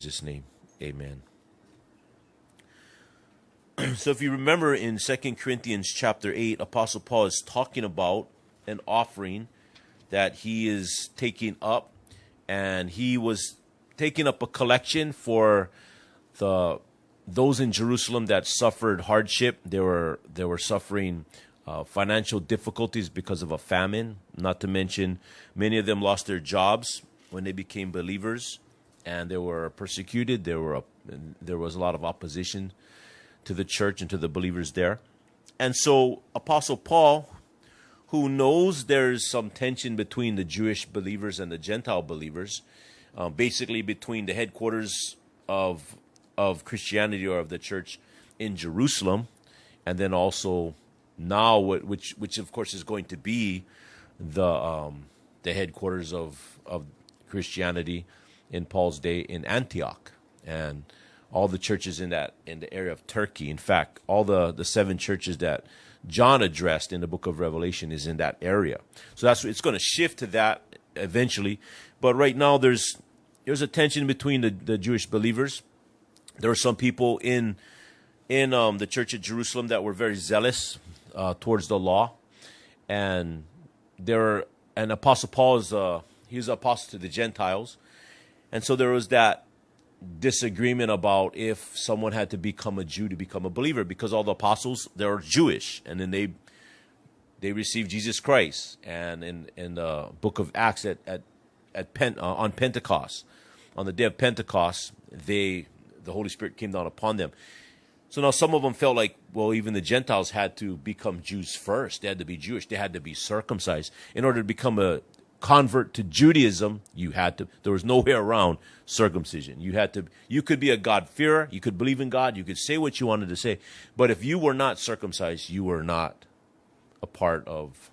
Jesus' name, amen. So if you remember in 2 Corinthians chapter 8, Apostle Paul is talking about an offering that he is taking up, and he was taking up a collection for those in Jerusalem that suffered hardship. They were suffering financial difficulties because of a famine. Not to mention, many of them lost their jobs when they became believers, and they were persecuted. There was a lot of opposition to the church and to the believers there. And so Apostle Paul, who knows there's some tension between the Jewish believers and the Gentile believers, basically between the headquarters of Christianity or of the church in Jerusalem, and then also now which of course is going to be the headquarters of Christianity in Paul's day in Antioch, and all the churches in the area of Turkey. In fact, all the 7 churches that John addressed in the book of Revelation is in that area. So it's going to shift to that eventually. But right now there's a tension between the Jewish believers. There were some people in the church at Jerusalem that were very zealous towards the law, and Apostle Paul he's an apostle to the Gentiles, and so there was that disagreement about if someone had to become a Jew to become a believer, because all the apostles, they were Jewish, and then they received Jesus Christ. And in the book of Acts on Pentecost, on the day of Pentecost, the Holy Spirit came down upon them. So now some of them felt like, well, even the Gentiles had to become Jews first. They had to be Jewish. They had to be circumcised. In order to become a convert to Judaism, there was no way around circumcision. You could be a God-fearer, you could believe in God, you could say what you wanted to say, but if you were not circumcised, you were not a part of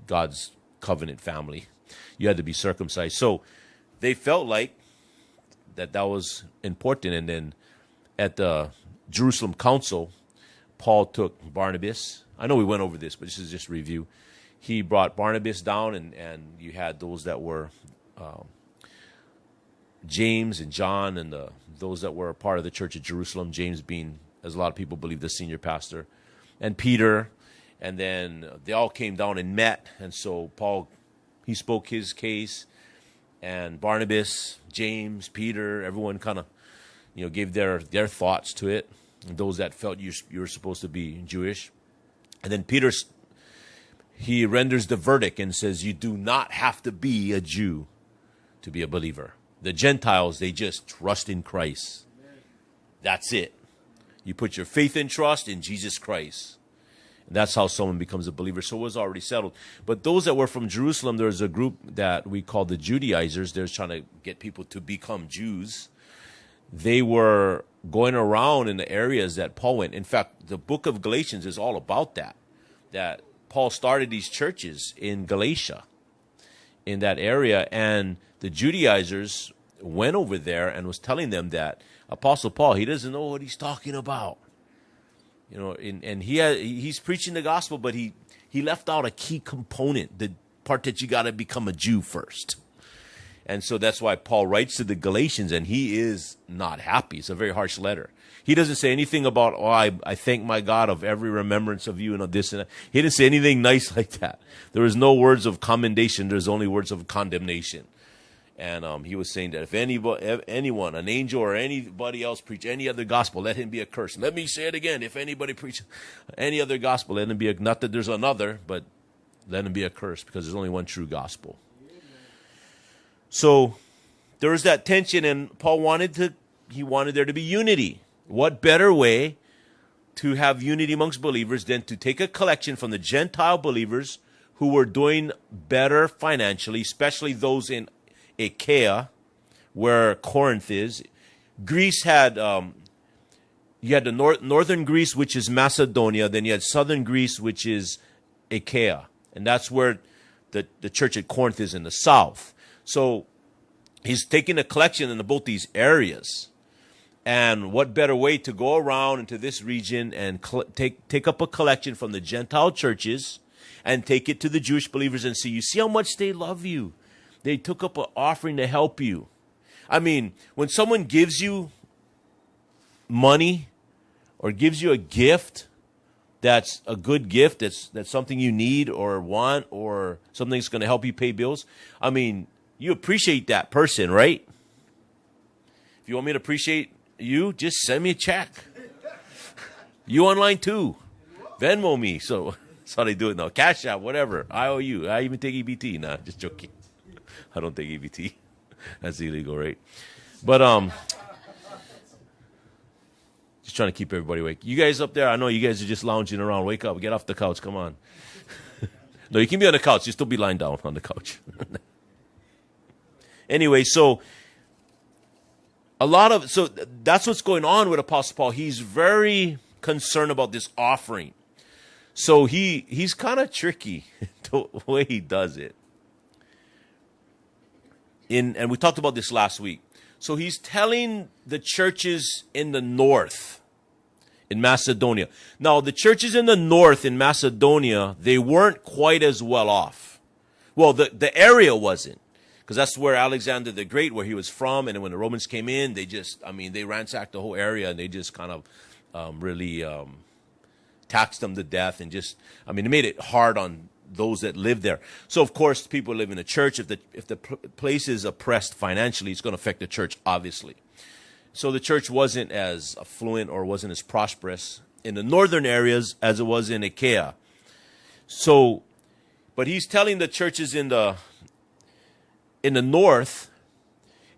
God's covenant family. You had to be circumcised. So they felt like that was important. And then at the Jerusalem Council, Paul took Barnabas. I know we went over this, but this is just review. He brought Barnabas down, and you had those that were James and John, and those that were a part of the church at Jerusalem, James being, as a lot of people believe, the senior pastor, and Peter. And then they all came down and met. And so Paul, he spoke his case, and Barnabas, James, Peter, everyone kind of, gave their thoughts to it, and those that felt you were supposed to be Jewish. And then Peter, he renders the verdict and says, you do not have to be a Jew to be a believer. The Gentiles, they just trust in Christ. That's it. You put your faith and trust in Jesus Christ. And that's how someone becomes a believer. So it was already settled. But those that were from Jerusalem, there was a group that we called the Judaizers. They're trying to get people to become Jews. They were going around in the areas that Paul went. In fact, the book of Galatians is all about that Paul started these churches in Galatia, in that area, and the Judaizers went over there and was telling them that Apostle Paul, he doesn't know what he's talking about. And he's preaching the gospel, but he left out a key component, the part that you got to become a Jew first. And so that's why Paul writes to the Galatians, and he is not happy. It's a very harsh letter. He doesn't say anything about, I thank my God of every remembrance of you and of this and that. He didn't say anything nice like that. There was no words of commendation. There's only words of condemnation. And he was saying that if anyone, an angel or anybody else preach any other gospel, let him be accursed. Let me say it again. If anybody preach any other gospel, let him be, not that there's another, but let him be accursed, because there's only one true gospel. So there was that tension, and Paul wanted there to be unity. What better way to have unity amongst believers than to take a collection from the Gentile believers who were doing better financially, especially those in Achaia, where Corinth is. Greece had, you had the northern Greece, which is Macedonia. Then you had southern Greece, which is Achaia. And that's where the church at Corinth is, in the south. So he's taking a collection in both these areas. And what better way to go around into this region and take up a collection from the Gentile churches and take it to the Jewish believers and see, you see how much they love you. They took up an offering to help you. I mean, when someone gives you money or gives you a gift that's a good gift, that's something you need or want or something that's going to help you pay bills, I mean, you appreciate that person, right? If you want me to appreciate you, just send me a check. You online too. Venmo me. So that's how they do it now. Cash App, whatever. IOU. I even take EBT. Nah, just joking. I don't take EBT. That's illegal, right? But just trying to keep everybody awake. You guys up there, I know you guys are just lounging around. Wake up. Get off the couch. Come on. No, you can be on the couch. Just don't be lying down on the couch. Anyway, so that's what's going on with Apostle Paul. He's very concerned about this offering. So he's kind of tricky the way he does it. And we talked about this last week. So he's telling the churches in the north, in Macedonia. Now, the churches in the north in Macedonia, they weren't quite as well off. Well, the area wasn't. Because that's where Alexander the Great, where he was from, and when the Romans came in, they ransacked the whole area, and they just kind of really taxed them to death, and they made it hard on those that lived there. So, of course, people live in a church. If the place is oppressed financially, it's going to affect the church, obviously. So the church wasn't as affluent or wasn't as prosperous in the northern areas as it was in Achaia. So, but he's telling the churches in the north,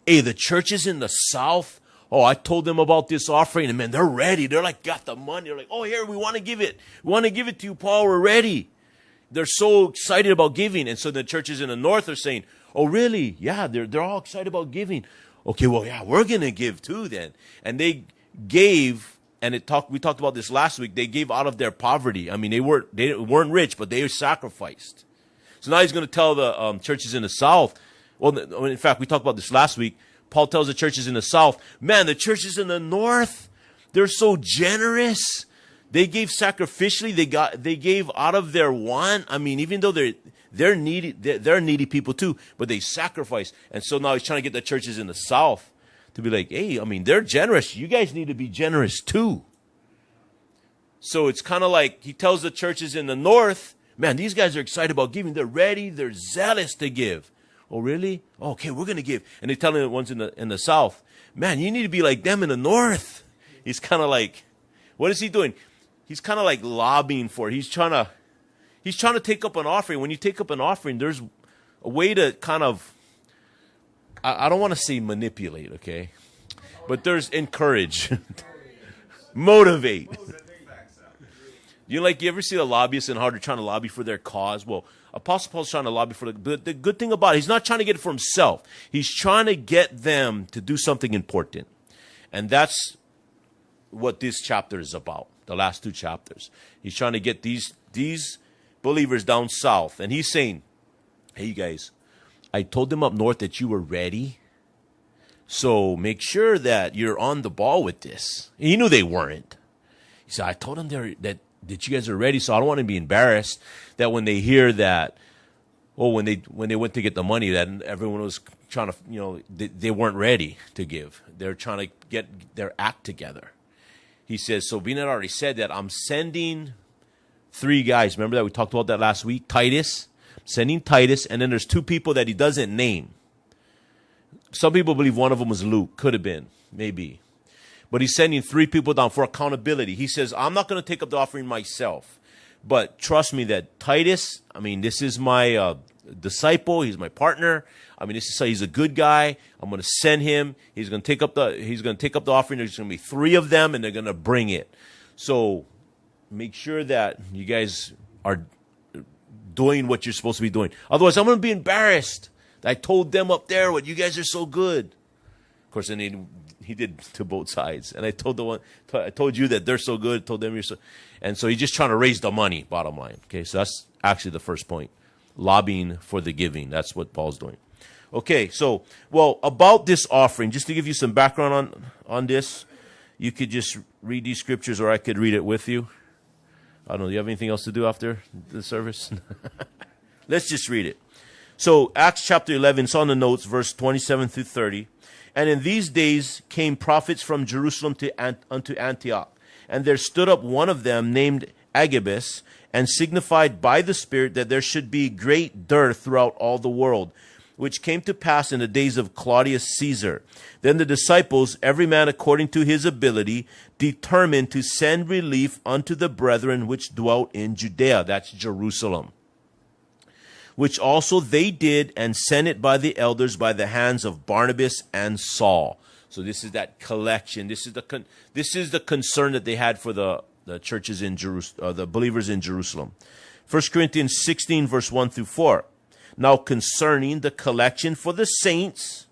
hey, the churches in the south, oh, I told them about this offering, and man, they're ready. They're like, got the money. They're like, oh, here, we want to give it. We want to give it to you, Paul. We're ready. They're so excited about giving. And so the churches in the north are saying, oh, really? Yeah, they're all excited about giving. Okay, well, yeah, we're going to give too then. And they gave, and we talked about this last week, they gave out of their poverty. I mean, they weren't rich, but they sacrificed. So now he's going to tell the churches in the south. Well, in fact, we talked about this last week. Paul tells the churches in the south, man, the churches in the north, they're so generous. They gave sacrificially. They gave out of their want. I mean, even though they're needy, they're needy people too, but they sacrifice. And so now he's trying to get the churches in the south to be like, hey, I mean, they're generous. You guys need to be generous too. So it's kind of like he tells the churches in the north, man, these guys are excited about giving. They're ready. They're zealous to give. Oh, really? Oh, okay, we're going to give. And they're telling the ones in the south, man, you need to be like them in the north. He's kind of like, what is he doing? He's kind of like lobbying for it. He's trying to take up an offering. When you take up an offering, there's a way to kind of, I don't want to say manipulate, okay? But there's encourage, motivate. You ever see the lobbyists and how they're trying to lobby for their cause? Well, Apostle Paul's trying to lobby for but the good thing about it, he's not trying to get it for himself. He's trying to get them to do something important. And that's what this chapter is about, the last two chapters. He's trying to get these believers down south. And he's saying, hey, you guys, I told them up north that you were ready. So make sure that you're on the ball with this. He knew they weren't. He said, I told them that you guys are ready, so I don't want to be embarrassed that when they hear that, when they went to get the money, that everyone was trying to, they weren't ready to give. They're trying to get their act together. He says, so being that I already said that, I'm sending 3 guys. Remember that we talked about that last week? Titus. I'm sending Titus, and then there's 2 people that he doesn't name. Some people believe one of them was Luke. Could have been, maybe. But he's sending 3 people down for accountability. He says, I'm not going to take up the offering myself. But trust me that Titus, I mean, this is my disciple. He's my partner. I mean, he's a good guy. I'm going to send him. He's going to take up the offering. There's going to be 3 of them, and they're going to bring it. So make sure that you guys are doing what you're supposed to be doing. Otherwise, I'm going to be embarrassed. I told them up there what you guys are so good. Of course, then he did to both sides. And I told you that they're so good, told them you're so, and so he's just trying to raise the money, bottom line. Okay, so that's actually the first point. Lobbying for the giving. That's what Paul's doing. Okay, so, about this offering, just to give you some background on this, you could just read these scriptures or I could read it with you. I don't know, do you have anything else to do after the service? Let's just read it. So, Acts chapter 11, it's on the notes, verse 27 through 30. And in these days came prophets from Jerusalem unto Antioch. And there stood up one of them named Agabus, and signified by the Spirit that there should be great dearth throughout all the world, which came to pass in the days of Claudius Caesar. Then the disciples, every man according to his ability, determined to send relief unto the brethren which dwelt in Judea. That's Jerusalem. Which also they did, and sent it by the elders by the hands of Barnabas and Saul. So this is that collection. This is the concern that they had for the churches in Jerusalem, the believers in Jerusalem. 1 Corinthians 16, verse 1 through 4. Now concerning the collection for the saints,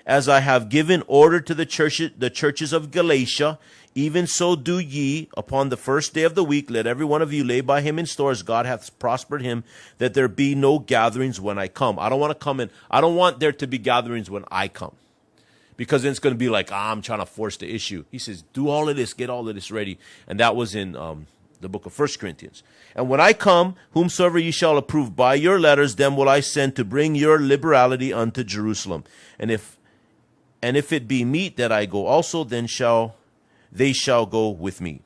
as I have given order to the churches of Galatia, even so do ye. Upon the first day of the week, let every one of you lay by him in store, as God hath prospered him, that there be no gatherings when I come. I don't want to come in. I don't want there to be gatherings when I come, because then it's going to be like, I'm trying to force the issue. He says, do all of this, get all of this ready. And that was in the book of 1 Corinthians. And when I come, whomsoever ye shall approve by your letters, them will I send to bring your liberality unto Jerusalem. And if it be meet that I go also, then they shall go with me.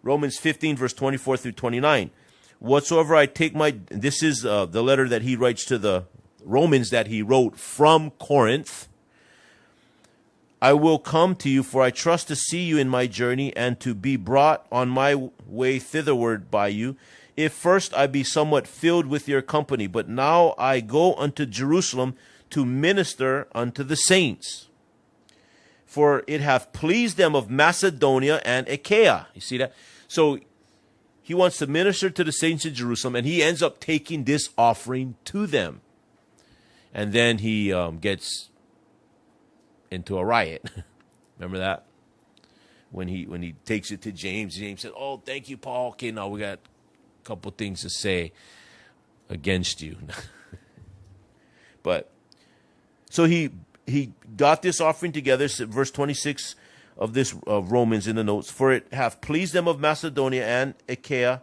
Romans 15, verse 24 through 29. Whatsoever I take this is the letter that he writes to the Romans that he wrote from Corinth. I will come to you, for I trust to see you in my journey, and to be brought on my way thitherward by you, if first I be somewhat filled with your company. But now I go unto Jerusalem to minister unto the saints. For it hath pleased them of Macedonia and Achaia. You see that? So he wants to minister to the saints in Jerusalem, and he ends up taking this offering to them. And then he gets into a riot. Remember that? When he takes it to James, James said, "Oh, thank you, Paul. Okay, now we got a couple things to say against you." But so he got this offering together. Verse 26 of this Romans in the notes. For it hath pleased them of Macedonia and Achaia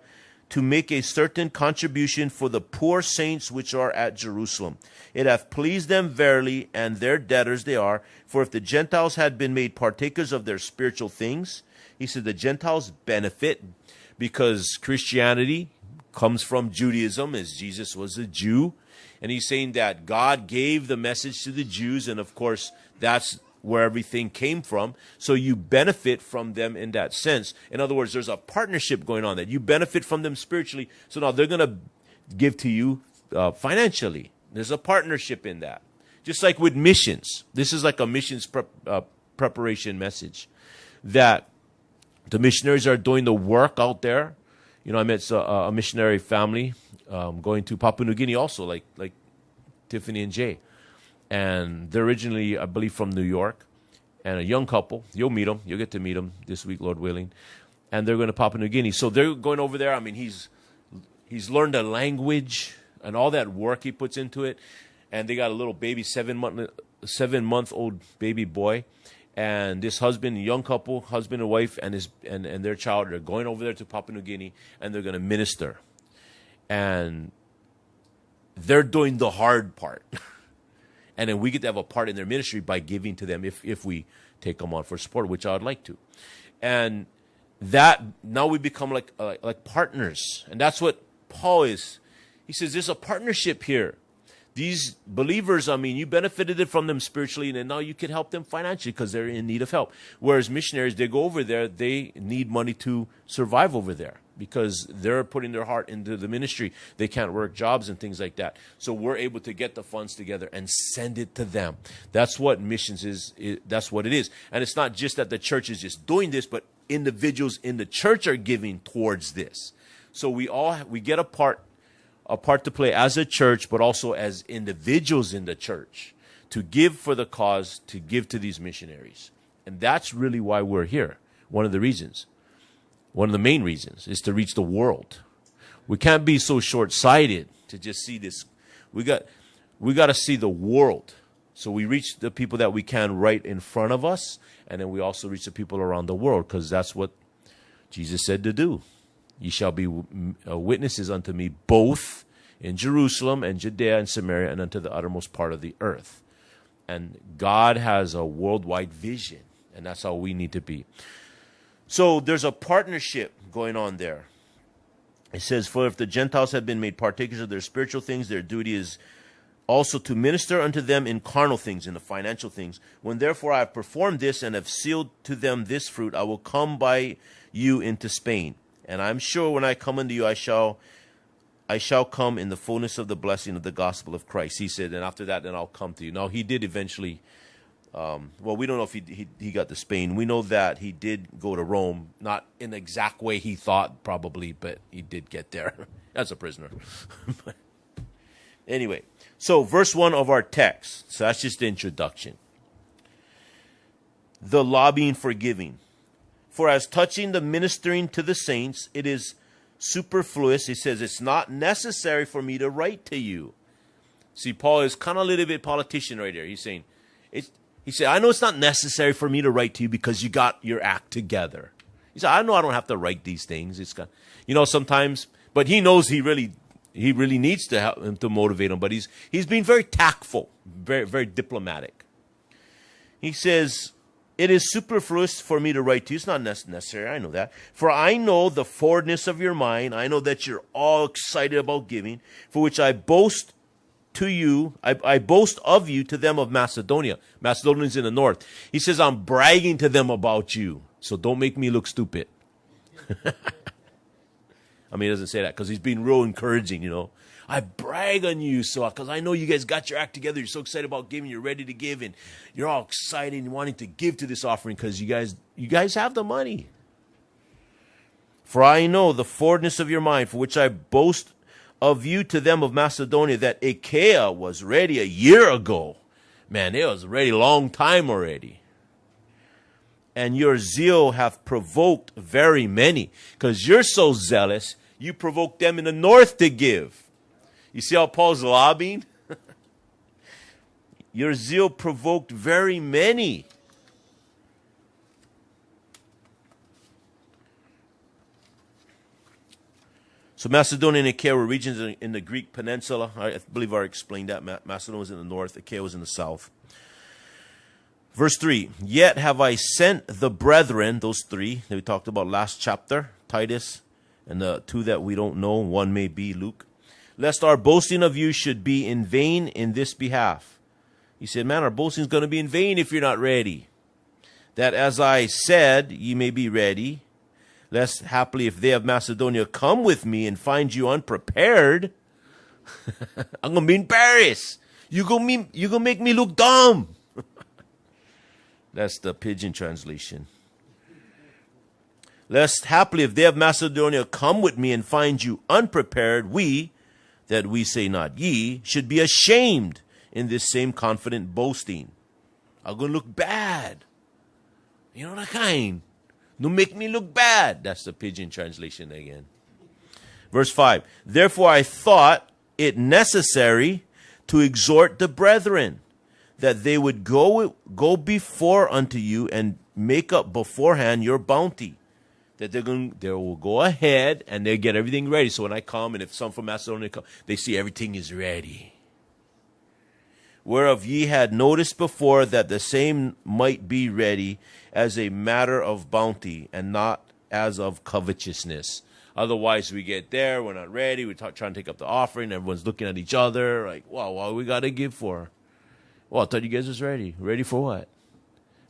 to make a certain contribution for the poor saints which are at Jerusalem. It hath pleased them verily, and their debtors they are. For if the Gentiles had been made partakers of their spiritual things, he said the Gentiles benefit, because Christianity comes from Judaism, as Jesus was a Jew. And he's saying that God gave the message to the Jews, and of course that's where everything came from. So you benefit from them in that sense. In other words, there's a partnership going on, that you benefit from them spiritually. So now they're going to give to you financially. There's a partnership in that. Just like with missions. This is like a missions preparation message, that the missionaries are doing the work out there. You know, I met a missionary family going to Papua New Guinea also, like Tiffany and Jay. And they're originally, I believe, from New York, and a young couple. You'll meet them. You'll get to meet them this week, Lord willing. And they're going to Papua New Guinea. So they're going over there. I mean, he's learned a language and all that work he puts into it. And they got a little baby, 7-month-old baby boy. And this husband, young couple, husband and wife, and their child are going over there to Papua New Guinea, and they're going to minister. And they're doing the hard part. And then we get to have a part in their ministry by giving to them if we take them on for support, which I would like to. And that, now we become like partners. And that's what Paul is. He says there's a partnership here. These believers, I mean, you benefited from them spiritually, and now you can help them financially because they're in need of help. Whereas missionaries, they go over there, they need money to survive over there because they're putting their heart into the ministry. They can't work jobs and things like that. So we're able to get the funds together and send it to them. That's what missions is. That's what it is. And it's not just that the church is just doing this, but individuals in the church are giving towards this. So we get a part to play as a church, but also as individuals in the church, to give for the cause, to give to these missionaries. And that's really why we're here. One of the reasons, one of the main reasons, is to reach the world. We can't be so short-sighted to just see this. We got to see the world. So we reach the people that we can right in front of us, and then we also reach the people around the world, because that's what Jesus said to do. Ye shall be witnesses unto me both in Jerusalem and Judea and Samaria and unto the uttermost part of the earth. And God has a worldwide vision, and that's how we need to be. So there's a partnership going on there. It says, for if the Gentiles have been made partakers of their spiritual things, their duty is also to minister unto them in carnal things, in the financial things. When therefore I have performed this and have sealed to them this fruit, I will come by you into Spain. And I'm sure when I come unto you, I shall come in the fullness of the blessing of the gospel of Christ. He said, and after that, then I'll come to you. Now, he did eventually, well, we don't know if he got to Spain. We know that he did go to Rome, not in the exact way he thought, probably, but he did get there as a prisoner. Anyway, so verse 1 of our text. So that's just the introduction. The lobbying for giving. For as touching the ministering to the saints, it is superfluous. He says, it's not necessary for me to write to you. See, Paul is kind of a little bit politician right there. He's saying, he said, I know it's not necessary for me to write to you because you got your act together. He said, I know I don't have to write these things. It's got, sometimes, but he knows he really needs to help him to motivate him. But he's being very tactful, very, very diplomatic. He says, it is superfluous for me to write to you. It's not necessary. I know that. For I know the forwardness of your mind. I know that you're all excited about giving, for which I boast to you. I boast of you to them of Macedonia. Macedonians in the north. He says, I'm bragging to them about you. So don't make me look stupid. I mean, he doesn't say that because he's being real encouraging, I brag on you because I know you guys got your act together. You're so excited about giving. You're ready to give, and you're all excited and wanting to give to this offering because you guys have the money. For I know the forwardness of your mind, for which I boast of you to them of Macedonia, that Achaia was ready a year ago. Man, it was ready a long time already. And your zeal hath provoked very many, because you're so zealous, you provoked them in the north to give. You see how Paul's lobbying? Your zeal provoked very many. So Macedonia and Achaia were regions in the Greek peninsula. I believe I explained that. Macedonia was in the north, Achaia was in the south. Verse 3, yet have I sent the brethren, those three that we talked about last chapter, Titus, and the two that we don't know, one may be Luke, lest our boasting of you should be in vain in this behalf. He said, man, our boasting is going to be in vain if you're not ready. That as I said, ye may be ready, lest haply if they of Macedonia come with me and find you unprepared, I'm going to be embarrassed. You're going to make me look dumb. That's the Pidgin translation. Lest haply if they of Macedonia come with me and find you unprepared, we, that we say not ye, should be ashamed in this same confident boasting. I'm going to look bad. You know that kind. Don't make me look bad. That's the Pidgin translation again. Verse 5. Therefore I thought it necessary to exhort the brethren, that they would go before unto you and make up beforehand your bounty. That they will go ahead and they get everything ready. So when I come, and if some from Macedonia come, they see everything is ready. Whereof ye had noticed before that the same might be ready as a matter of bounty and not as of covetousness. Otherwise, we get there, we're not ready, we're trying to take up the offering, everyone's looking at each other like, wow, what we got to give for? Well, I thought you guys was ready. Ready for what?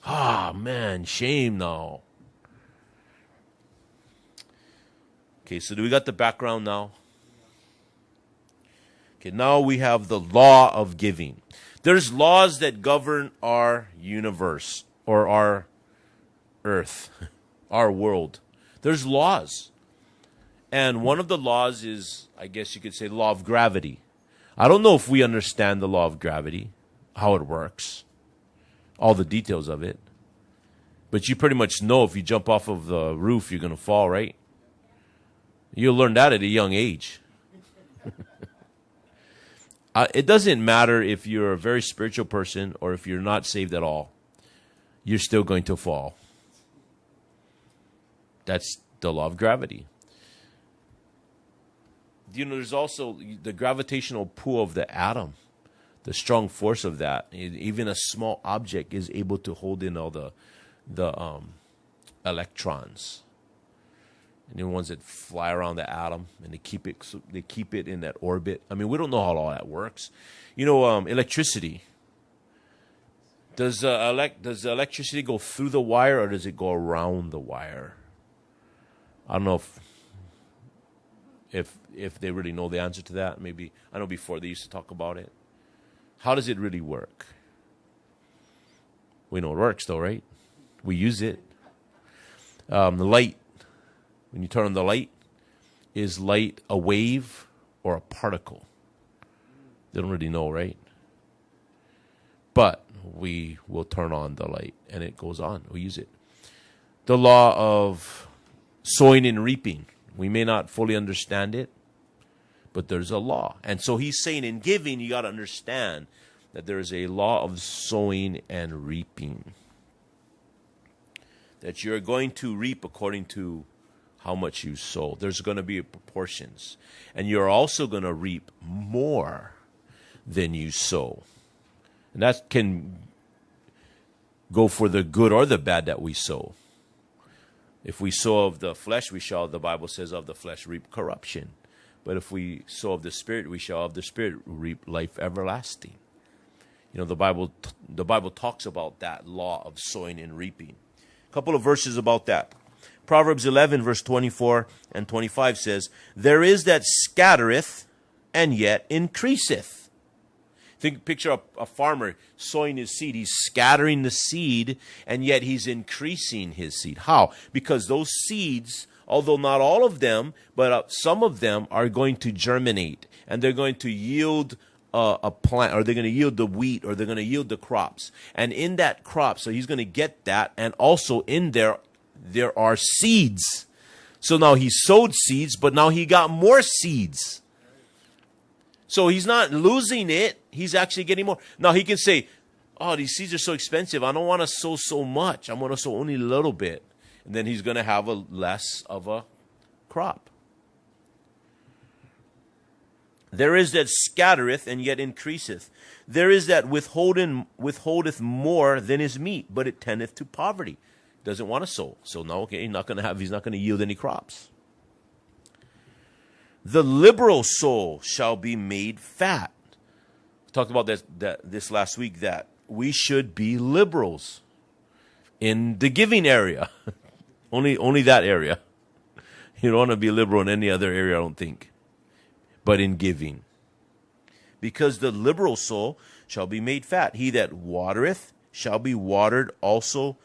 Ah, man, shame now. Okay, so do we got the background now? Okay, now we have the law of giving. There's laws that govern our universe or our earth, our world. There's laws. And one of the laws is, I guess you could say, the law of gravity. I don't know if we understand the law of gravity, how it works, all the details of it. But you pretty much know if you jump off of the roof, you're going to fall, right? You'll learn that at a young age. It doesn't matter if you're a very spiritual person or if you're not saved at all. You're still going to fall. That's the law of gravity. You know, there's also the gravitational pull of the atom. the strong force of that. Even a small object is able to hold in all the electrons, and the ones that fly around the atom, and they keep it in that orbit. I mean, we don't know how all that works. Electricity. Does the electricity go through the wire, or does it go around the wire? I don't know if they really know the answer to that. Maybe, I know before they used to talk about it. How does it really work? We know it works though, right? We use it. The light, when you turn on the light, is light a wave or a particle? They don't really know, right? But we will turn on the light and it goes on. We use it. The law of sowing and reaping. We may not fully understand it, but there's a law. And so he's saying in giving, you got to understand that there is a law of sowing and reaping. That you're going to reap according to how much you sow. There's going to be proportions. And you're also going to reap more than you sow. And that can go for the good or the bad that we sow. If we sow of the flesh, we shall, the Bible says, of the flesh reap corruption. But if we sow of the Spirit, we shall of the Spirit reap life everlasting. The Bible talks about that law of sowing and reaping. A couple of verses about that. Proverbs 11, verse 24 and 25 says, there is that scattereth and yet increaseth. Picture a farmer sowing his seed. He's scattering the seed, and yet he's increasing his seed. How? Because those seeds, although not all of them, but some of them are going to germinate, and they're going to yield a plant, or they're going to yield the wheat, or they're going to yield the crops. And in that crop, so he's going to get that, and also in there are seeds. So now he sowed seeds, but now he got more seeds. So he's not losing it. He's actually getting more. Now he can say, oh, these seeds are so expensive. I don't want to sow so much. I'm going to sow only a little bit. And then he's going to have a less of a crop. There is that scattereth and yet increaseth. There is that withholdeth more than is meet, but it tendeth to poverty. Doesn't want to sow. So no, okay, he's not going to yield any crops. The liberal soul shall be made fat. We talked about this last week, that we should be liberals in the giving area. only that area. You don't want to be liberal in any other area, I don't think. But in giving. Because the liberal soul shall be made fat. He that watereth shall be watered also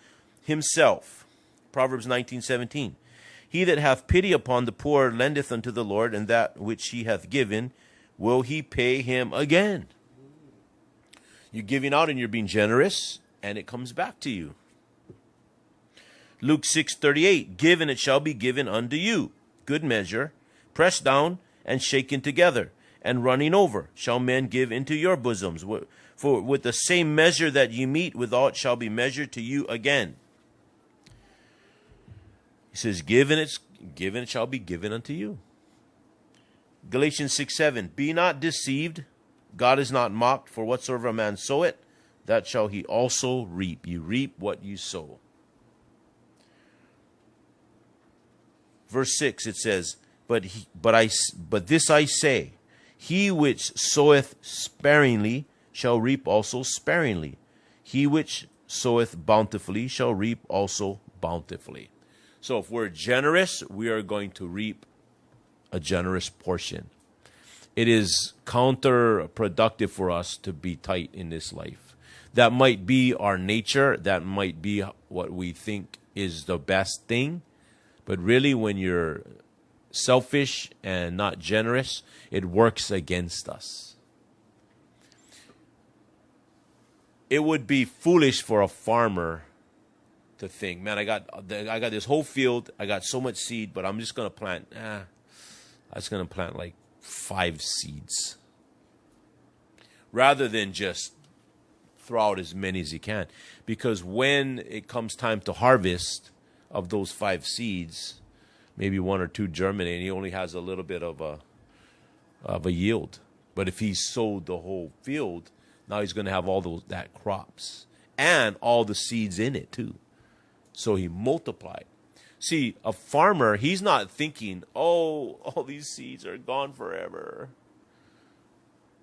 himself. Proverbs 19:17. He that hath pity upon the poor lendeth unto the Lord, and that which he hath given will he pay him again. You're giving out and you're being generous, and it comes back to you. Luke 6:38, give and it shall be given unto you. Good measure, pressed down and shaken together, and running over, shall men give into your bosoms. For with the same measure that ye meet withal, it shall be measured to you again. He says, give and it shall be given unto you. Galatians 6:7, be not deceived, God is not mocked, for whatsoever a man soweth, that shall he also reap. You reap what you sow. Verse 6, it says, but this I say, he which soweth sparingly shall reap also sparingly. He which soweth bountifully shall reap also bountifully. So if we're generous, we are going to reap a generous portion. It is counterproductive for us to be tight in this life. That might be our nature. That might be what we think is the best thing. But really, when you're selfish and not generous, it works against us. It would be foolish for a farmer to think, man, I got this whole field, I got so much seed, but I'm just going to plant, I'm just going to plant like 5 seeds. Rather than just throw out as many as you can. Because when it comes time to harvest of those 5 seeds, maybe 1 or 2 germinate, and he only has a little bit of a yield. But if he sowed the whole field, Now he's going to have all that crops and all the seeds in it too. So he multiplied. See, a farmer, he's not thinking, oh, all these seeds are gone forever.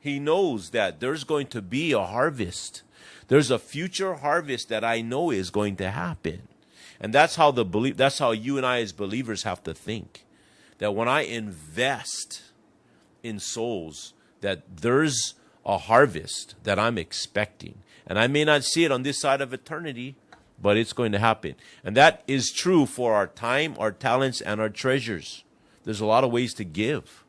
He knows that there's going to be a harvest. There's a future harvest that I know is going to happen. And that's how you and I as believers have to think. That when I invest in souls, that there's a harvest that I'm expecting. And I may not see it on this side of eternity, but it's going to happen. And that is true for our time, our talents, and our treasures. There's a lot of ways to give.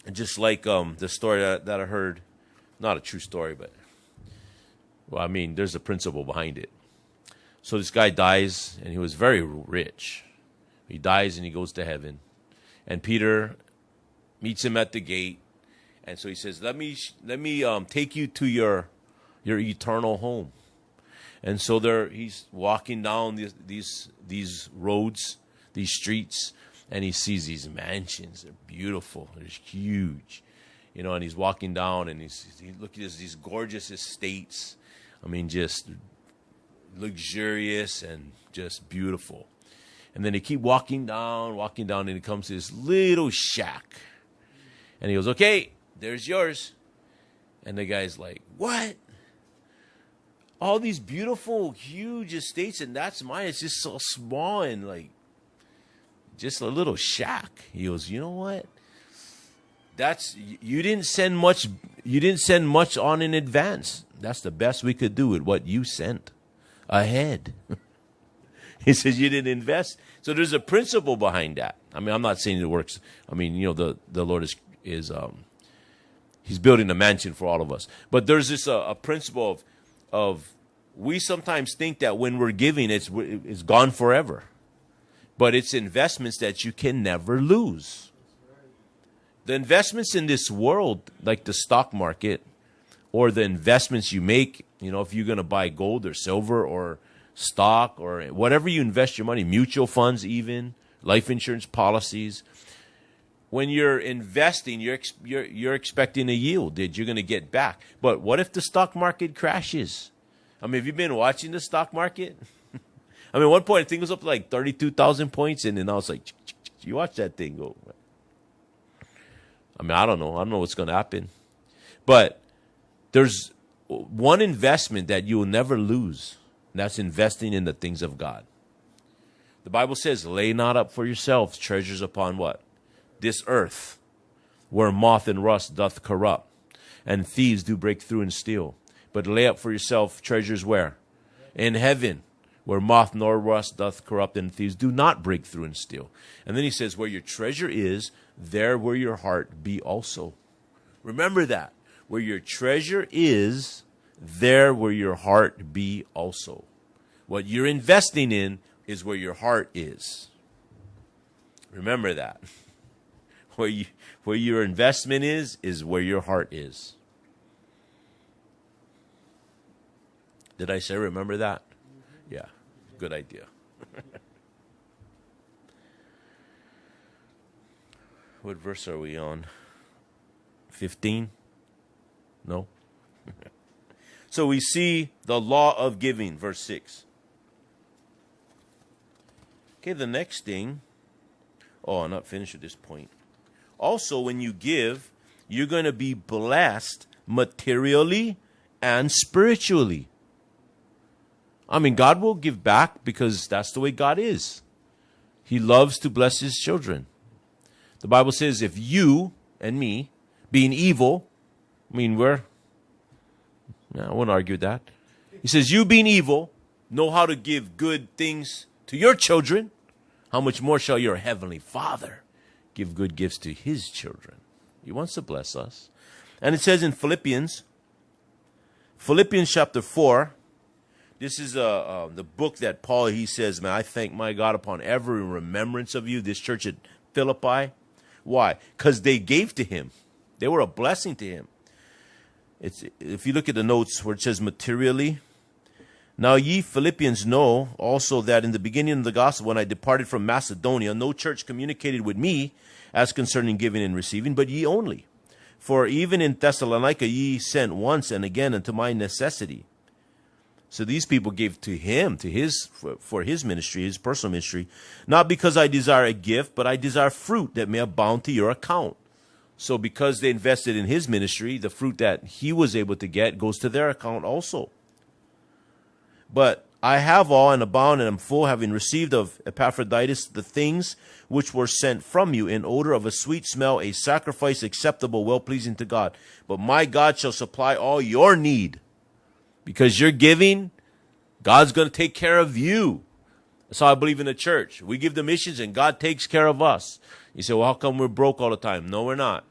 And just like the story that I heard, not a true story, but, well, I mean, there's a principle behind it. So this guy dies, and he was very rich. He dies, and he goes to heaven. And Peter meets him at the gate. And so he says, let me take you to your eternal home. And so he's walking down these roads, these streets, and he sees these mansions. They're beautiful. They're huge. You know, and he's walking down, and he's looking at these gorgeous estates. I mean, just luxurious and just beautiful. And then they keep walking down, and he comes to this little shack. And he goes, okay, there's yours. And the guy's like, what? All these beautiful, huge estates, and that's mine. It's just so small and like just a little shack. He goes, you know what? You didn't send much on in advance. That's the best we could do with what you sent ahead. He says you didn't invest. So there's a principle behind that. I mean, I'm not saying it works. I mean, you know, the Lord is he's building a mansion for all of us. But there's this a principle of we sometimes think that when we're giving, it's gone forever. But it's investments that you can never lose. The investments in this world, like the stock market, or the investments you make, you know, if you're going to buy gold or silver or stock or whatever you invest your money, mutual funds even, life insurance policies, when you're investing, you're expecting a yield that you're going to get back. But what if the stock market crashes? I mean, have you been watching the stock market? I mean, at one point, I think it was up to like 32,000 points, and then I was like, you watch that thing go. I mean, I don't know. I don't know what's going to happen. But there's one investment that you will never lose, and that's investing in the things of God. The Bible says, lay not up for yourselves treasures upon what? This earth, where moth and rust doth corrupt, and thieves do break through and steal. But lay up for yourself treasures where? In heaven, where moth nor rust doth corrupt, and thieves do not break through and steal. And then he says, where your treasure is, there will your heart be also. Remember that. Where your treasure is, there will your heart be also. What you're investing in is where your heart is. Remember that. Where your investment is where your heart is. Did I say remember that? Yeah, good idea. What verse are we on? 15? No? So we see the law of giving, verse 6. Okay, the next thing. Oh, I'm not finished with this point. Also, when you give, you're going to be blessed materially and spiritually. I mean, God will give back because that's the way God is. He loves to bless his children. The Bible says if you and me, being evil, I mean, I won't argue with that. He says, you being evil, know how to give good things to your children. How much more shall your heavenly Father give good gifts to his children? He wants to bless us. And it says in Philippians chapter 4, this is the book that Paul, he says, man, I thank my God upon every remembrance of you, this church at Philippi. Why? Because they gave to him. They were a blessing to him. If you look at the notes where it says materially, now ye Philippians know also that in the beginning of the gospel, when I departed from Macedonia, no church communicated with me as concerning giving and receiving, but ye only. For even in Thessalonica ye sent once and again unto my necessity. So these people gave to him, for his ministry, his personal ministry, not because I desire a gift, but I desire fruit that may abound to your account. So because they invested in his ministry, the fruit that he was able to get goes to their account also. But I have all and abound and am full, having received of Epaphroditus the things which were sent from you in odor of a sweet smell, a sacrifice acceptable, well-pleasing to God. But my God shall supply all your need. Because you're giving, God's going to take care of you. That's how I believe in the church. We give the missions and God takes care of us. You say, well, how come we're broke all the time? No, we're not.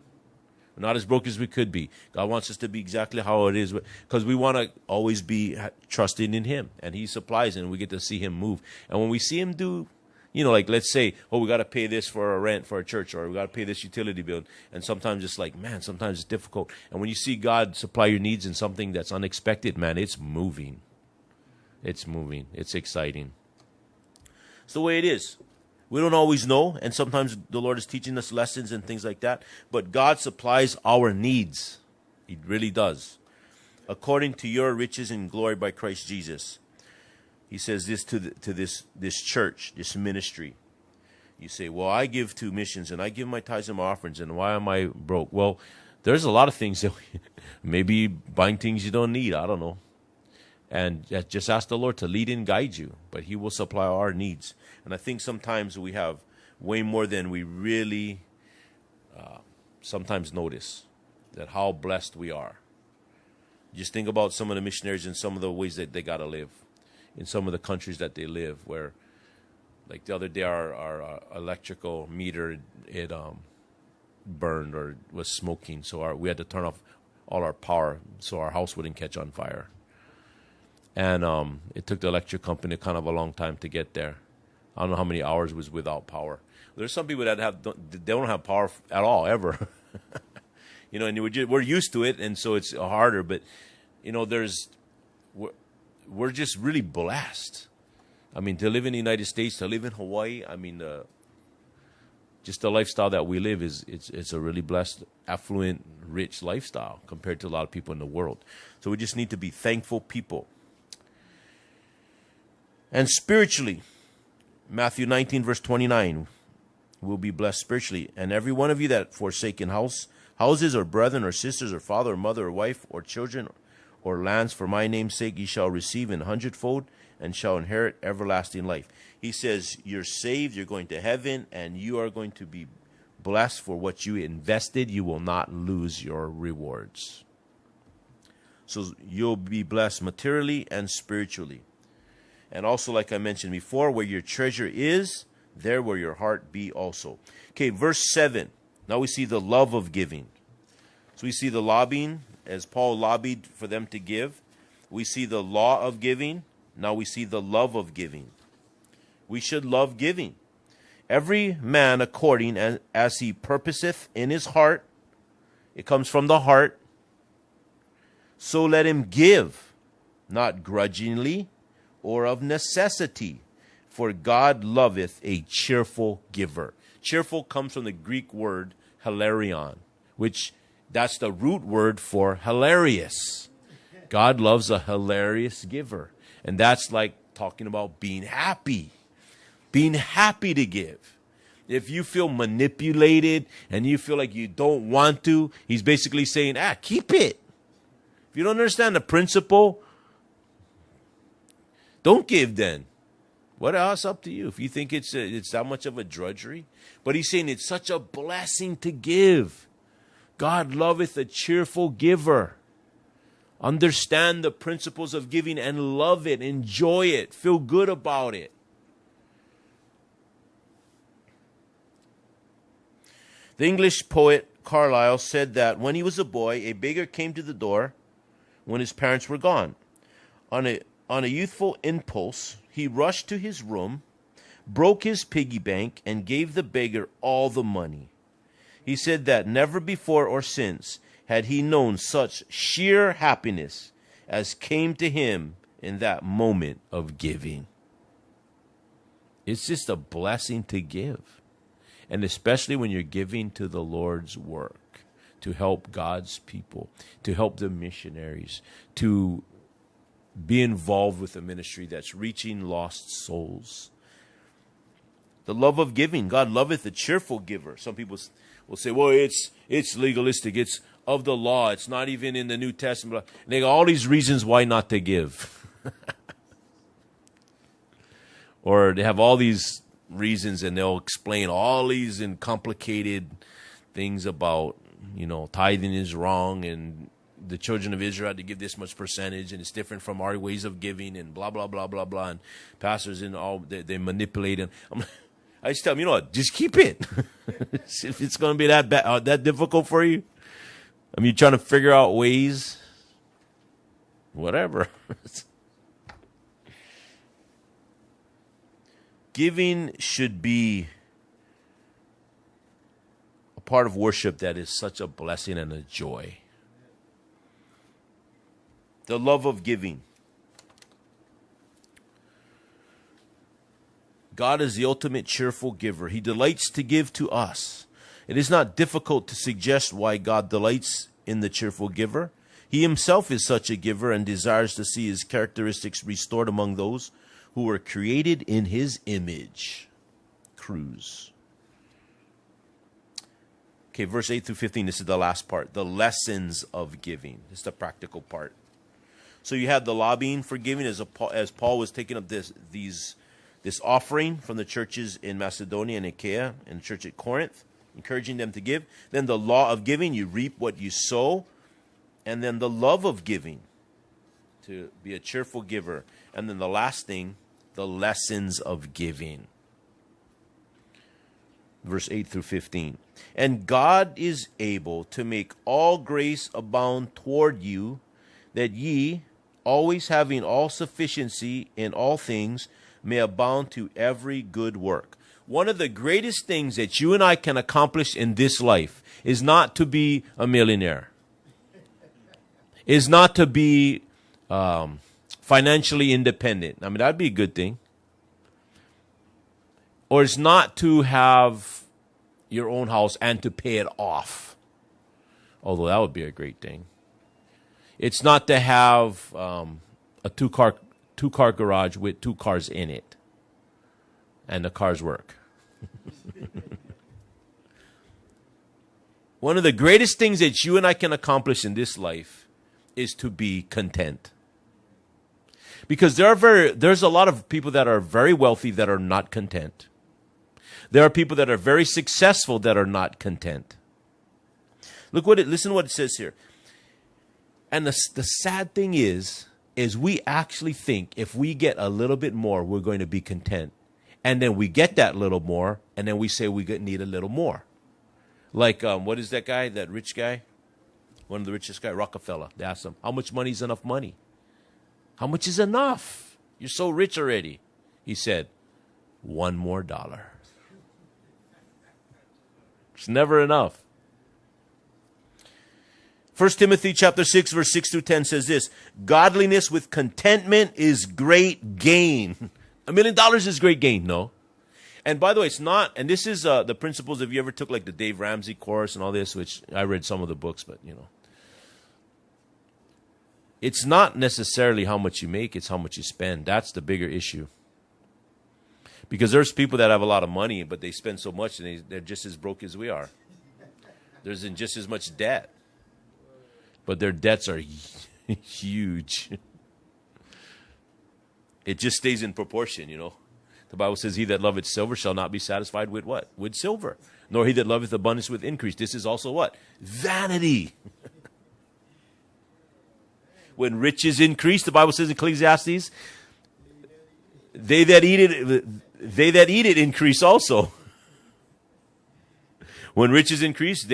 We're not as broke as we could be. God wants us to be exactly how it is, because we want to always be trusting in him, and he supplies, and we get to see him move. And when we see him do, like let's say, oh, we got to pay this for our rent for our church, or we got to pay this utility bill. And sometimes it's like, man, sometimes it's difficult. And when you see God supply your needs in something that's unexpected, man, it's moving. It's moving. It's exciting. It's the way it is. We don't always know, and sometimes the Lord is teaching us lessons and things like that. But God supplies our needs. He really does. According to your riches and glory by Christ Jesus. He says this to this church, this ministry. You say, well, I give to missions, and I give my tithes and my offerings, and why am I broke? Well, there's a lot of things that maybe buying things you don't need. I don't know. And just ask the Lord to lead and guide you, but he will supply our needs. And I think sometimes we have way more than we really sometimes notice, that how blessed we are. Just think about some of the missionaries and some of the ways that they got to live in some of the countries that they live, where, like the other day, our electrical meter, it burned or was smoking, so we had to turn off all our power so our house wouldn't catch on fire. And it took the electric company kind of a long time to get there. I don't know how many hours was without power. There's some people that they don't have power at all, ever. And we're used to it, and so it's harder. But, we're just really blessed. I mean, to live in the United States, to live in Hawaii, I mean, just the lifestyle that we live it's a really blessed, affluent, rich lifestyle compared to a lot of people in the world. So we just need to be thankful people. And spiritually, Matthew 19, verse 29, will be blessed spiritually. And every one of you that forsaken houses or brethren or sisters or father or mother or wife or children or lands for my name's sake, ye shall receive an hundredfold and shall inherit everlasting life. He says you're saved, you're going to heaven, and you are going to be blessed for what you invested. You will not lose your rewards. So you'll be blessed materially and spiritually. And also, like I mentioned before, where your treasure is, there will your heart be also. Okay, verse 7. Now we see the love of giving. So we see the lobbying, as Paul lobbied for them to give. We see the law of giving. Now we see the love of giving. We should love giving. Every man according as he purposeth in his heart. It comes from the heart. So let him give, not grudgingly, or of necessity, for God loveth a cheerful giver. Cheerful comes from the Greek word hilarion, which that's the root word for hilarious. God loves a hilarious giver. And that's like talking about being happy to give. If you feel manipulated and you feel like you don't want to, he's basically saying, keep it. If you don't understand the principle, don't give then. What else? Up to you. If you think it's that much of a drudgery. But he's saying it's such a blessing to give. God loveth a cheerful giver. Understand the principles of giving and love it. Enjoy it. Feel good about it. The English poet Carlyle said that when he was a boy, a beggar came to the door when his parents were gone. On a youthful impulse, he rushed to his room, broke his piggy bank, and gave the beggar all the money. He said that never before or since had he known such sheer happiness as came to him in that moment of giving. It's just a blessing to give. And especially when you're giving to the Lord's work. to help God's people, to help the missionaries, to be involved with a ministry that's reaching lost souls. The love of giving. God loveth a cheerful giver. Some people will say, well, it's legalistic. It's of the law. It's not even in the New Testament. And they got all these reasons why not to give. Or they have all these reasons and they'll explain all these and complicated things about, tithing is wrong and the children of Israel had to give this much percentage and it's different from our ways of giving and blah, blah, blah, blah, blah. And pastors and all, they manipulate. And I just tell them, what, just keep it. If it's going to be that bad, that difficult for you. I mean, you're trying to figure out ways, whatever. Giving should be a part of worship that is such a blessing and a joy. The love of giving. God is the ultimate cheerful giver. He delights to give to us. It is not difficult to suggest why God delights in the cheerful giver. He himself is such a giver and desires to see his characteristics restored among those who were created in his image. Cruz. Okay, verse 8 through 15, this is the last part. The lessons of giving. This is the practical part. So you had the lobbying for giving as Paul was taking up this offering from the churches in Macedonia and Achaia and the church at Corinth, encouraging them to give. Then the law of giving, you reap what you sow. And then the love of giving, to be a cheerful giver. And then the last thing, the lessons of giving. Verse 8 through 15. And God is able to make all grace abound toward you, that ye, always having all sufficiency in all things, may abound to every good work. One of the greatest things that you and I can accomplish in this life is not to be a millionaire, is not to be financially independent. I mean, that'd be a good thing. Or it's not to have your own house and to pay it off, although that would be a great thing. It's not to have a two-car garage with 2 cars in it, and the cars work. One of the greatest things that you and I can accomplish in this life is to be content. Because there's a lot of people that are very wealthy that are not content. There are people that are very successful that are not content. Listen to what it says here. And the sad thing is we actually think if we get a little bit more, we're going to be content. And then we get that little more, and then we say we need a little more. Like, what is that guy, that rich guy? One of the richest guys, Rockefeller. They asked him, how much money is enough money? How much is enough? You're so rich already. He said, $1 more. It's never enough. 1 Timothy chapter 6, verse 6 through 10 says this: godliness with contentment is great gain. $1 million is great gain, no? And by the way, it's not, and this is the principles, if you ever took like the Dave Ramsey course and all this, which I read some of the books, but it's not necessarily how much you make, it's how much you spend. That's the bigger issue. Because there's people that have a lot of money, but they spend so much and they're just as broke as we are. There's in just as much debt. But their debts are huge. It just stays in proportion, The Bible says, he that loveth silver shall not be satisfied with what? With silver. Nor he that loveth abundance with increase. This is also what? Vanity. When riches increase, the Bible says in Ecclesiastes, they that eat it increase also. When riches increase,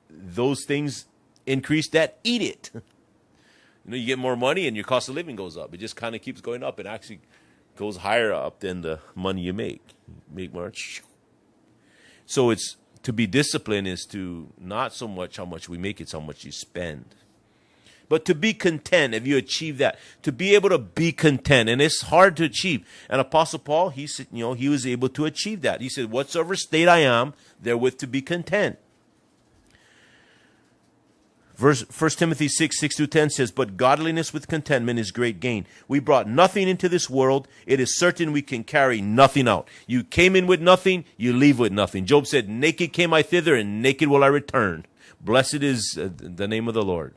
those things increase that eat it. You get more money and your cost of living goes up. It just kind of keeps going up and actually goes higher up than the money you make. Make more. So it's to be disciplined is to not so much how much we make, it's how much you spend. But to be content, if you achieve that, to be able to be content, and it's hard to achieve. And Apostle Paul, he said, he was able to achieve that. He said, whatsoever state I am, therewith to be content. First Timothy 6:6-10 says, "But godliness with contentment is great gain. We brought nothing into this world. It is certain we can carry nothing out. You came in with nothing, you leave with nothing." Job said, "Naked came I thither, and naked will I return." Blessed is the name of the Lord.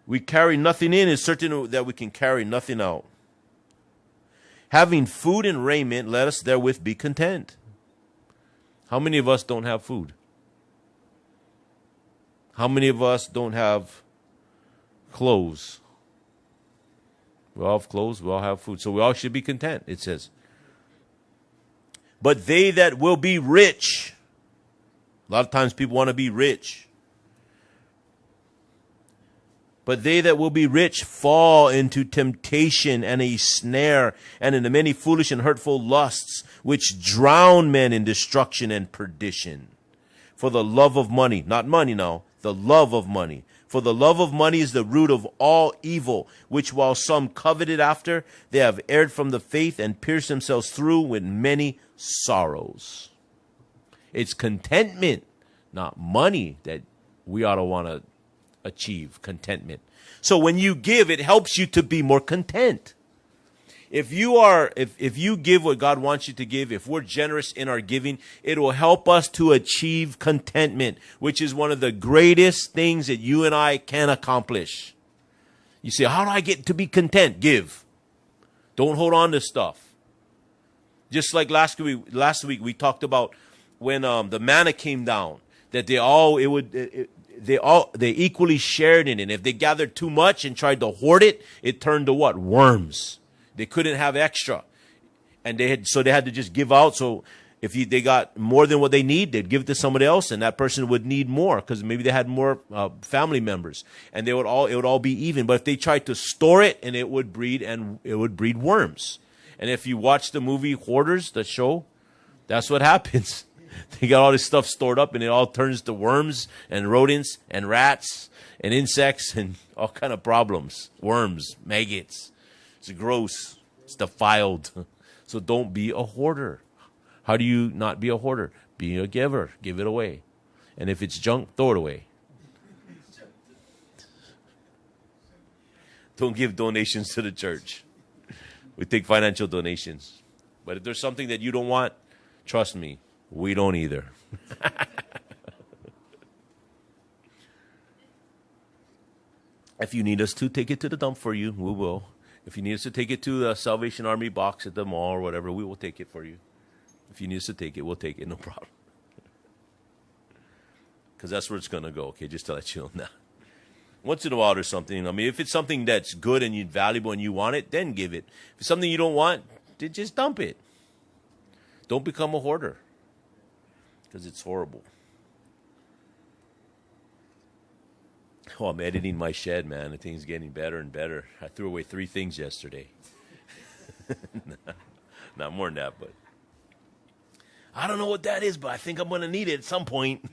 We carry nothing in, it's certain that we can carry nothing out. Having food and raiment, let us therewith be content. How many of us don't have food? How many of us don't have clothes? We all have clothes, we all have food. So we all should be content, it says. But they that will be rich, a lot of times people want to be rich. But they that will be rich fall into temptation and a snare and into many foolish and hurtful lusts, which drown men in destruction and perdition. For the love of money, not money now, the love of money. For the love of money is the root of all evil, which while some coveted after, they have erred from the faith and pierced themselves through with many sorrows. It's contentment, not money, that we ought to want to achieve, contentment. So when you give, it helps you to be more content. If you give what God wants you to give, if we're generous in our giving, it will help us to achieve contentment, which is one of the greatest things that you and I can accomplish. You say, how do I get to be content? Give. Don't hold on to stuff. Just like last week we talked about when the manna came down, that they equally shared in it. If they gathered too much and tried to hoard it, it turned to what? Worms. They couldn't have extra, and they had to just give out. So if they got more than what they need, they'd give it to somebody else, and that person would need more because maybe they had more family members, and it would all be even. But if they tried to store it, and it would breed worms. And if you watch the movie Hoarders, the show, that's what happens. They got all this stuff stored up, and it all turns to worms and rodents and rats and insects and all kind of problems. Worms, maggots. It's gross. It's defiled. So don't be a hoarder. How do you not be a hoarder? Be a giver. Give it away. And if it's junk, throw it away. Don't give donations to the church. We take financial donations. But if there's something that you don't want, trust me, we don't either. If you need us to take it to the dump for you, we will. If you need us to take it to the Salvation Army box at the mall or whatever, we will take it for you. If you need us to take it, we'll take it, no problem. Because that's where it's going to go, okay, just to let you know now. Once in a while or something, I mean, if it's something that's good and you're valuable and you want it, then give it. If it's something you don't want, then just dump it. Don't become a hoarder. Because it's horrible. Oh, I'm editing my shed, man. The thing's getting better and better. I threw away 3 things yesterday. Not more than that, but I don't know what that is, but I think I'm going to need it at some point.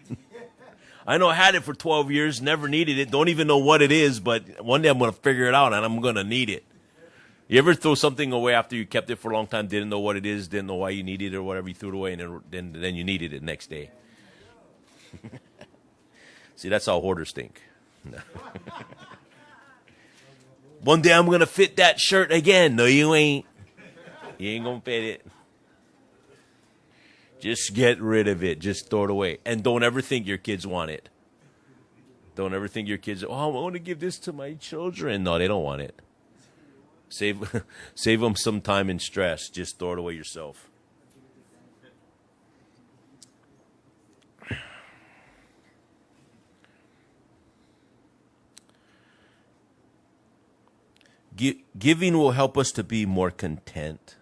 I know I had it for 12 years, never needed it, don't even know what it is, but one day I'm going to figure it out and I'm going to need it. You ever throw something away after you kept it for a long time, didn't know what it is, didn't know why you needed it or whatever, you threw it away, and then you needed it the next day? See, that's how hoarders think. One day I'm going to fit that shirt again. No, you ain't. You ain't going to fit it. Just get rid of it. Just throw it away. And don't ever think your kids want it. Don't ever think your kids, oh, I want to give this to my children. No, they don't want it. Save them some time and stress. Just throw it away yourself. Giving will help us to be more content.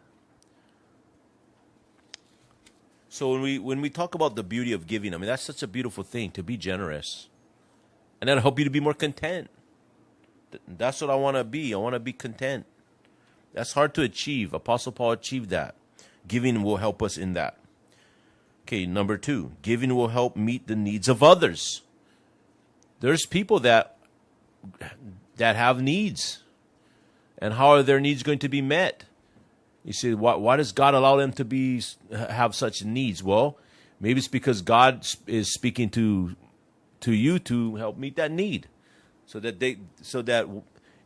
So when we talk about the beauty of giving, I mean, that's such a beautiful thing, to be generous. And that'll help you to be more content. That's what I want to be. I want to be content. That's hard to achieve. Apostle Paul achieved that. Giving will help us in that. Okay, number 2, giving will help meet the needs of others. There's people that have needs. And how are their needs going to be met? You say, why does God allow them to have such needs? Well, maybe it's because God is speaking to to you to help meet that need. So that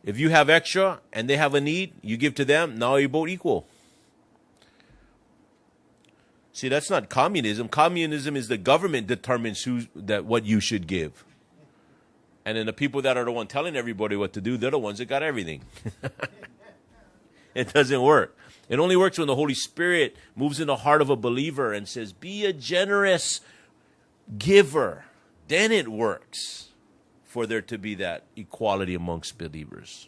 if you have extra and they have a need, you give to them, now you're both equal. See, that's not communism. Communism is the government determines what you should give. And then the people that are the one telling everybody what to do, they're the ones that got everything. It doesn't work. It only works when the Holy Spirit moves in the heart of a believer and says, be a generous giver. Then it works for there to be that equality amongst believers.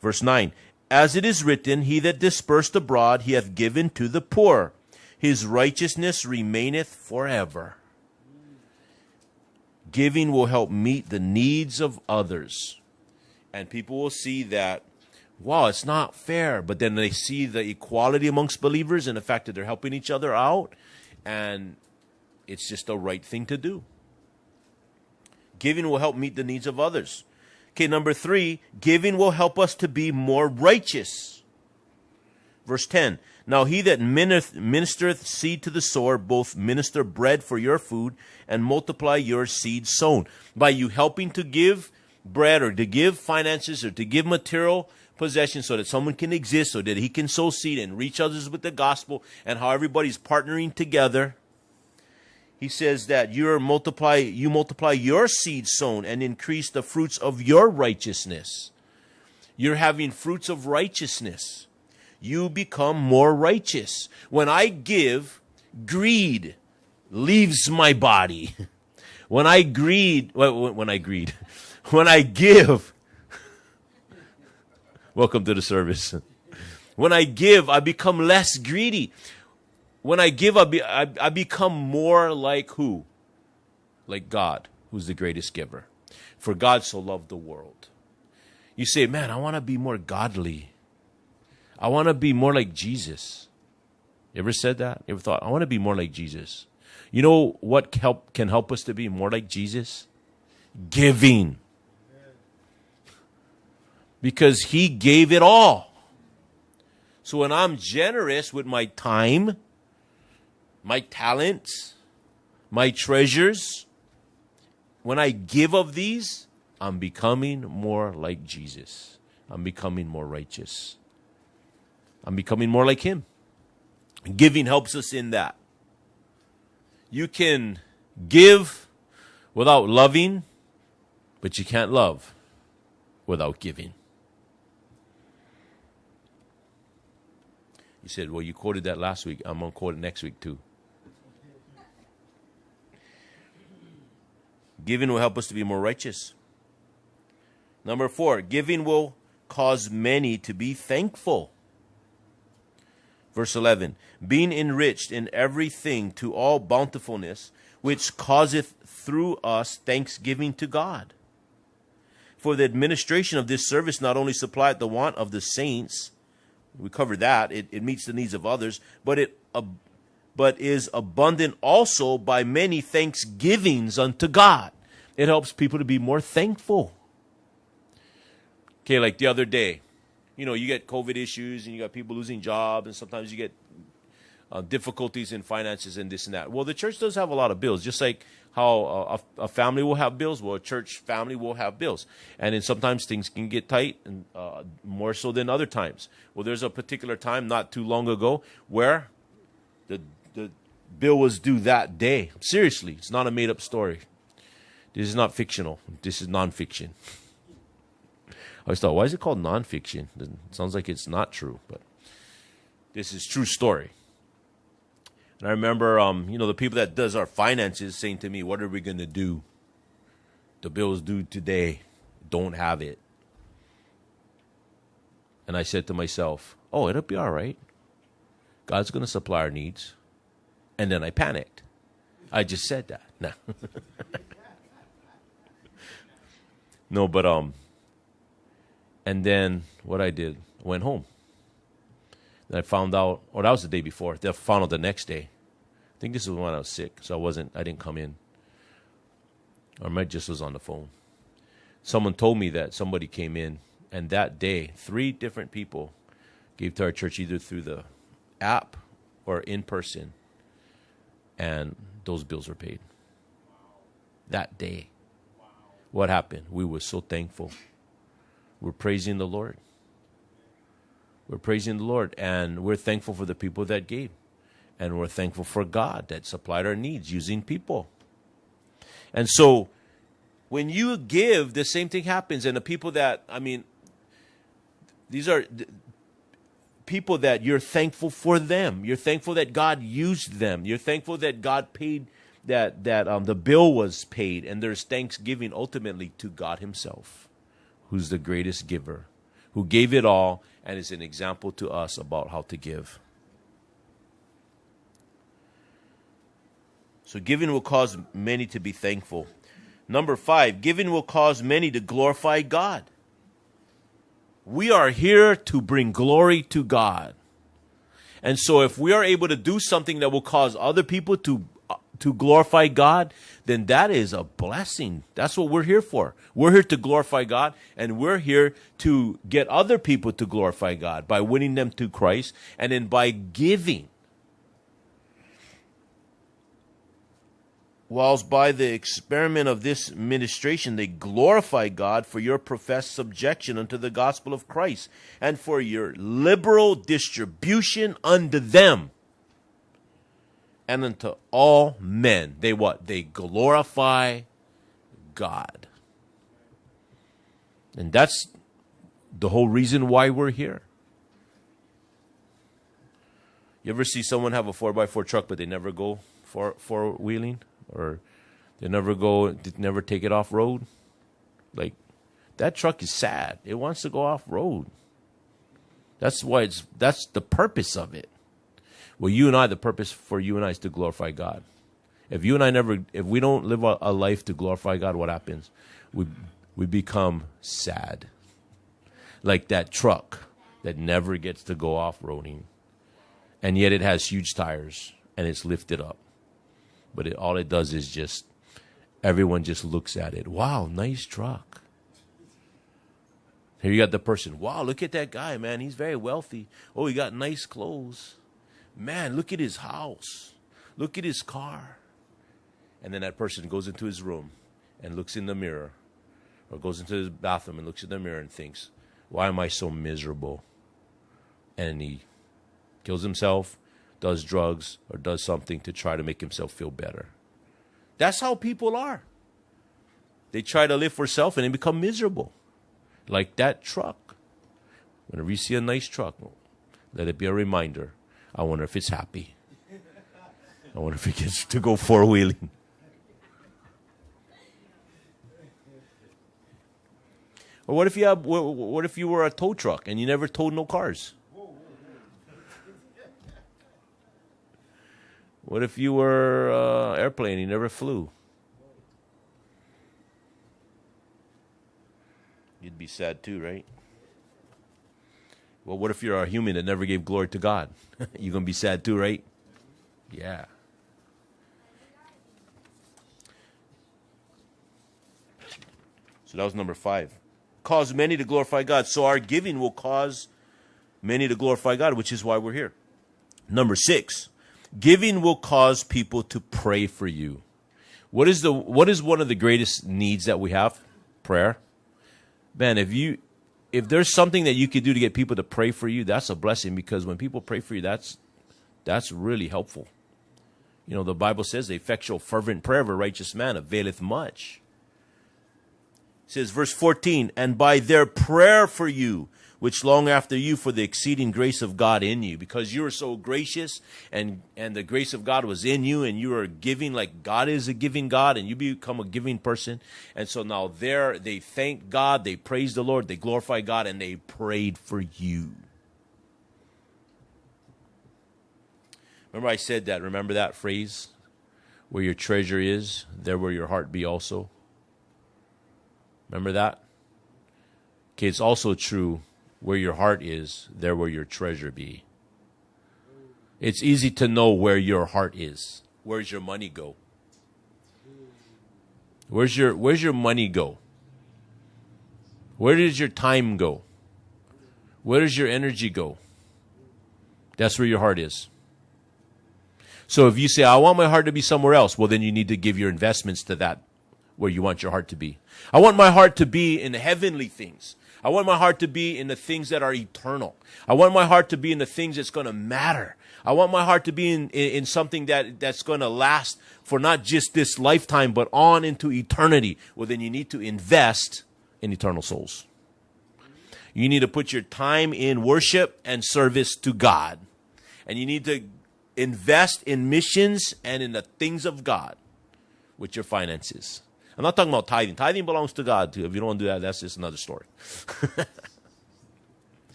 Verse 9, as it is written, he that dispersed abroad, he hath given to the poor. His righteousness remaineth forever. Giving will help meet the needs of others. And people will see that, wow, it's not fair. But then they see the equality amongst believers and the fact that they're helping each other out. And it's just the right thing to do. Giving will help meet the needs of others. Okay, number 3, giving will help us to be more righteous. Verse 10, now he that ministereth seed to the sower, both minister bread for your food, and multiply your seed sown. By you helping to give bread, or to give finances, or to give material possessions so that someone can exist, so that he can sow seed and reach others with the gospel, and how everybody's partnering together. He says that you multiply your seed sown and increase the fruits of your righteousness. You're having fruits of righteousness. You become more righteous. When I give, greed leaves my body. When I give, welcome to the service. When I give, I become less greedy. When I give, I become more like who? Like God, who's the greatest giver. For God so loved the world. You say, man, I want to be more godly. I want to be more like Jesus. You ever said that? You ever thought, I want to be more like Jesus? You know what can help us to be more like Jesus? Giving. Because he gave it all. So when I'm generous with my time, my talents, my treasures, when I give of these, I'm becoming more like Jesus. I'm becoming more righteous. I'm becoming more like him. Giving helps us in that. You can give without loving, but you can't love without giving. You said, well, you quoted that last week. I'm going to quote it next week too. Giving will help us to be more righteous. Number 4, giving will cause many to be thankful. Verse 11, being enriched in everything to all bountifulness, which causeth through us thanksgiving to God. For the administration of this service not only supplieth the want of the saints, we covered that, it meets the needs of others, but is abundant also by many thanksgivings unto God. It helps people to be more thankful. Okay, like the other day, you get COVID issues and you got people losing jobs, and sometimes you get difficulties in finances and this and that. Well, the church does have a lot of bills, just like how a family will have bills. Well, a church family will have bills. And then sometimes things can get tight, and more so than other times. Well, there's a particular time not too long ago where the bill was due that day. Seriously, it's not a made-up story. This is not fictional. This is nonfiction. I always thought, why is it called nonfiction? It sounds like it's not true, but this is true story. And I remember, the people that does our finances saying to me, what are we going to do? The bill's due today. Don't have it. And I said to myself, oh, it'll be all right. God's going to supply our needs. And then I panicked. I just said that. No. No, but, and then what I did, I went home. And I found out, that was the day before. I found out the next day. I think this was when I was sick, so I didn't come in. Or I just was on the phone. Someone told me that somebody came in, and that day, 3 different people gave to our church either through the app or in person, and those bills were paid. that day. What happened? We were so thankful. We're praising the Lord. We're praising the Lord, and we're thankful for the people that gave. And we're thankful for God that supplied our needs using people. And so when you give, the same thing happens. And the people that, these are people that you're thankful for them. You're thankful that God used them. You're thankful that God paid, that the bill was paid. And there's thanksgiving ultimately to God himself, who's the greatest giver, who gave it all and is an example to us about how to give. So giving will cause many to be thankful. Number 5, giving will cause many to glorify God. We are here to bring glory to God. And so if we are able to do something that will cause other people to glorify God, then that is a blessing. That's what we're here for. We're here to glorify God, and we're here to get other people to glorify God by winning them to Christ and then by giving. Whilst by the experiment of this ministration they glorify God for your professed subjection unto the gospel of Christ and for your liberal distribution unto them and unto all men. They what? They glorify God. And that's the whole reason why we're here. You ever see someone have a 4x4 truck but they never go four-wheeling? Or they never take it off road? Like, that truck is sad. It wants to go off road. That's the purpose of it. Well, the purpose for you and I is to glorify God. If we don't live a life to glorify God, what happens? We become sad. Like that truck that never gets to go off-roading. And yet it has huge tires and it's lifted up. But all it does is everyone just looks at it. Wow, nice truck. Here you got the person. Wow, look at that guy, man. He's very wealthy. Oh, he got nice clothes. Man, look at his house. Look at his car. And then that person goes into his room and looks in the mirror, or goes into his bathroom and looks in the mirror and thinks, why am I so miserable? And he kills himself, does drugs, or does something to try to make himself feel better. That's how people are. They try to live for self and they become miserable. Like that truck. Whenever you see a nice truck, let it be a reminder. I wonder if it's happy. I wonder if it gets to go four-wheeling. Or what if you were a tow truck and you never towed no cars? What if you were an airplane and you never flew? You'd be sad too, right? Well, what if you're a human that never gave glory to God? You're going to be sad too, right? Yeah. So that was number 5. Cause many to glorify God. So our giving will cause many to glorify God, which is why we're here. Number 6. Giving will cause people to pray for you. What is one of the greatest needs that we have? Prayer. Man, if there's something that you could do to get people to pray for you, that's a blessing, because when people pray for you, that's really helpful. You know, the Bible says the effectual fervent prayer of a righteous man availeth much. It says, verse 14, and by their prayer for you, which long after you for the exceeding grace of God in you, because you were so gracious and the grace of God was in you, and you are giving like God is a giving God, and you become a giving person. And so now they thank God, they praise the Lord, they glorify God, and they prayed for you. Remember I said that, remember that phrase? Where your treasure is, there will your heart be also. Remember that? Okay, it's also true. Where your heart is, there will your treasure be. It's easy to know where your heart is. Where's your money go? Where's your money go? Where does your time go? Where does your energy go? That's where your heart is. So if you say, I want my heart to be somewhere else, well, then you need to give your investments to that where you want your heart to be. I want my heart to be in heavenly things. I want my heart to be in the things that are eternal. I want my heart to be in the things that's going to matter. I want my heart to be in something that's going to last for not just this lifetime, but on into eternity. Well, then you need to invest in eternal souls. You need to put your time in worship and service to God. And you need to invest in missions and in the things of God with your finances. I'm not talking about tithing. Tithing belongs to God, too. If you don't want to do that, that's just another story.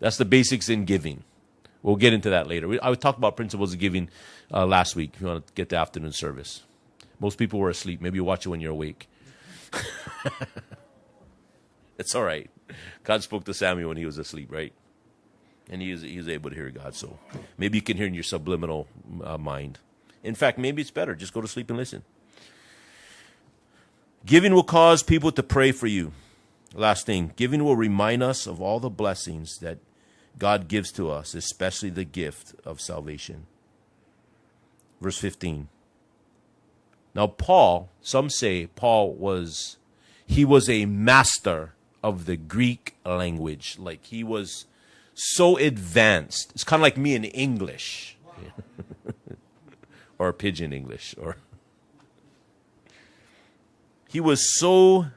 That's the basics in giving. We'll get into that later. I talked about principles of giving last week, if you want to get the afternoon service. Most people were asleep. Maybe you watch it when you're awake. It's all right. God spoke to Samuel when he was asleep, right? And he was able to hear God. So maybe you can hear in your subliminal mind. In fact, maybe it's better. Just go to sleep and listen. Giving will cause people to pray for you. Last thing, giving will remind us of all the blessings that God gives to us, especially the gift of salvation. Verse 15. Now Paul, some say Paul was a master of the Greek language. Like he was so advanced. It's kind of like me in English. Or pidgin English. He was so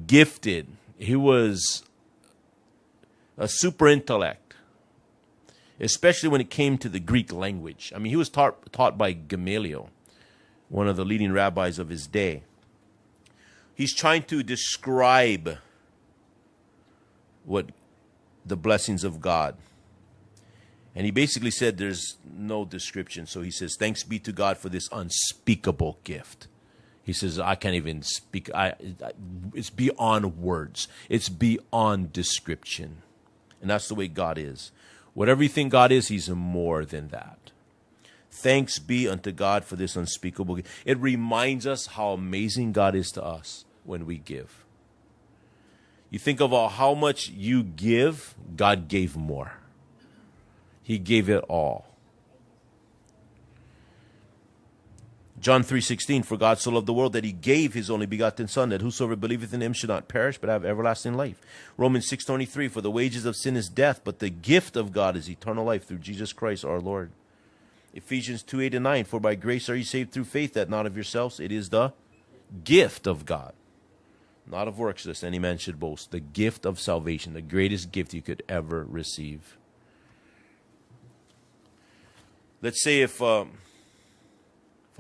gifted. He was a super intellect, especially when it came to the Greek language. I mean, he was taught by Gamaliel, one of the leading rabbis of his day. He's trying to describe what the blessings of God. And he basically said there's no description. So he says, thanks be to God for this unspeakable gift. He says, I can't even speak. It's beyond words. It's beyond description. And that's the way God is. Whatever you think God is, he's more than that. Thanks be unto God for this unspeakable gift. It reminds us how amazing God is to us when we give. You think of how much you give, God gave more. He gave it all. John 3:16, for God so loved the world that he gave his only begotten Son, that whosoever believeth in him should not perish, but have everlasting life. Romans 6:23, for the wages of sin is death, but the gift of God is eternal life through Jesus Christ our Lord. Ephesians 2:8-9, for by grace are ye saved through faith, that not of yourselves, it is the gift of God, not of works, lest any man should boast. The gift of salvation, the greatest gift you could ever receive. Let's say if I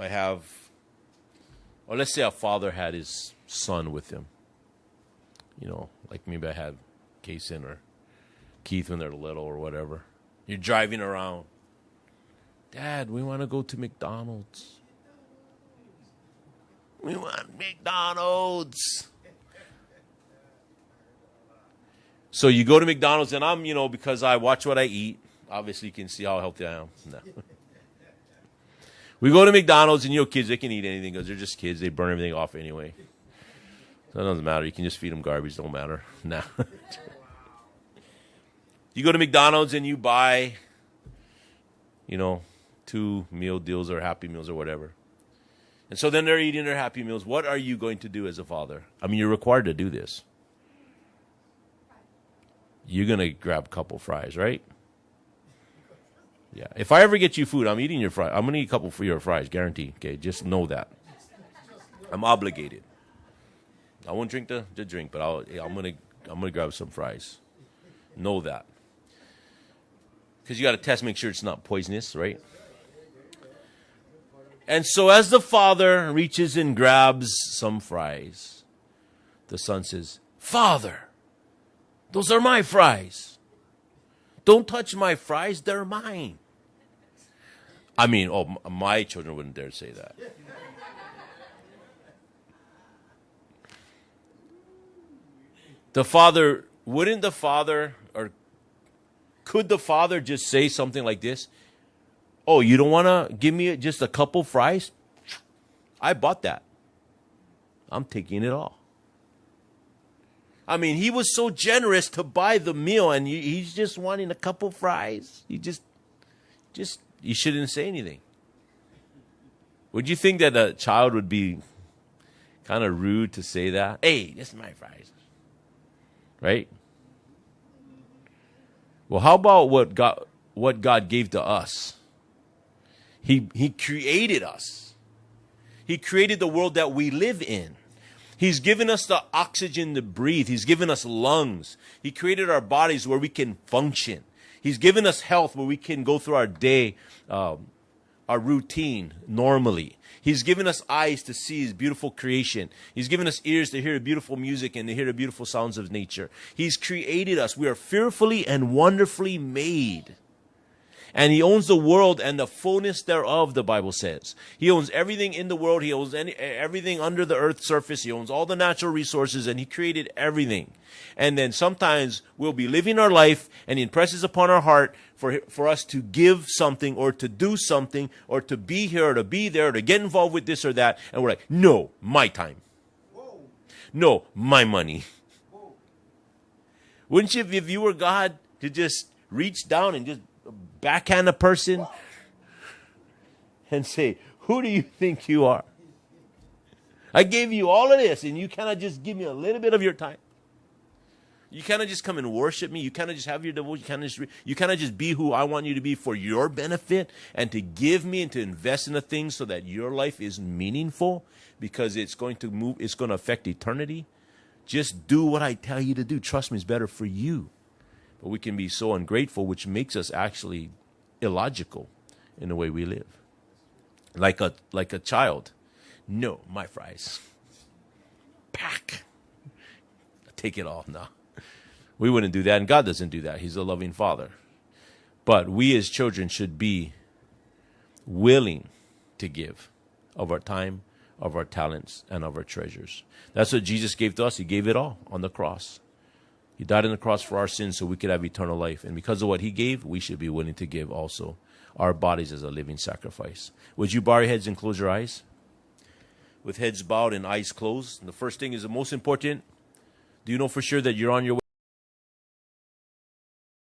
have, or let's say a father had his son with him. You know, like maybe I had Kaysen or Keith when they're little or whatever. You're driving around. Dad, we want to go to McDonald's. We want McDonald's. So you go to McDonald's, and I'm, because I watch what I eat. Obviously, you can see how healthy I am. No. We go to McDonald's, and kids, they can eat anything because they're just kids. They burn everything off anyway. So it doesn't matter. You can just feed them garbage. Don't matter. No. You go to McDonald's, and you buy, 2 meal deals or Happy Meals or whatever. And so then they're eating their Happy Meals. What are you going to do as a father? I mean, you're required to do this. You're going to grab a couple fries, right? Yeah. If I ever get you food, I'm eating your fries. I'm going to eat a couple for your fries, guarantee. Okay, just know that. I'm obligated. I won't drink the drink, but I'm going to grab some fries. Know that. Because you got to test, make sure it's not poisonous, right? And so as the father reaches and grabs some fries, the son says, Father, those are my fries. Don't touch my fries, they're mine. I mean, my children wouldn't dare say that. Could the father just say something like this? Oh, you don't want to give me just a couple fries? I bought that. I'm taking it all. I mean, he was so generous to buy the meal, and he's just wanting a couple fries. You shouldn't say anything. Would you think that a child would be Kind of rude to say that. Hey, this is my fries. Right? Well, how about what God gave to us? He created us. He created the world that we live in. He's given us the oxygen to breathe. He's given us lungs. He created our bodies where we can function. He's given us health where we can go through our day, our routine normally. He's given us eyes to see His beautiful creation. He's given us ears to hear the beautiful music and to hear the beautiful sounds of nature. He's created us. We are fearfully and wonderfully made. And He owns the world and the fullness thereof, the Bible says. He owns everything in the world. He owns everything under the earth's surface. He owns all the natural resources, and He created everything. And then sometimes we'll be living our life, and He impresses upon our heart for us to give something or to do something or to be here or to be there or to get involved with this or that. And we're like, no, my time. Whoa. No, my money. Whoa. Wouldn't you, if you were God, to just reach down and just backhand a person and say, who do you think you are? I gave you all of this, and you cannot just give me a little bit of your time. You cannot just come and worship me. You cannot just have your devotion. You cannot just be who I want you to be for your benefit and to give me and to invest in the things so that your life is meaningful because it's going to move. It's going to affect eternity. Just do what I tell you to do. Trust me, it's better for you. But we can be so ungrateful, which makes us actually illogical in the way we live. Like a child. No, my fries. Pack. Take it all. No. We wouldn't do that, and God doesn't do that. He's a loving Father. But we as children should be willing to give of our time, of our talents, and of our treasures. That's what Jesus gave to us. He gave it all on the cross. He died on the cross for our sins so we could have eternal life. And because of what He gave, we should be willing to give also our bodies as a living sacrifice. Would you bow your heads and close your eyes? With heads bowed and eyes closed. And the first thing is the most important. Do you know for sure that you're on your way?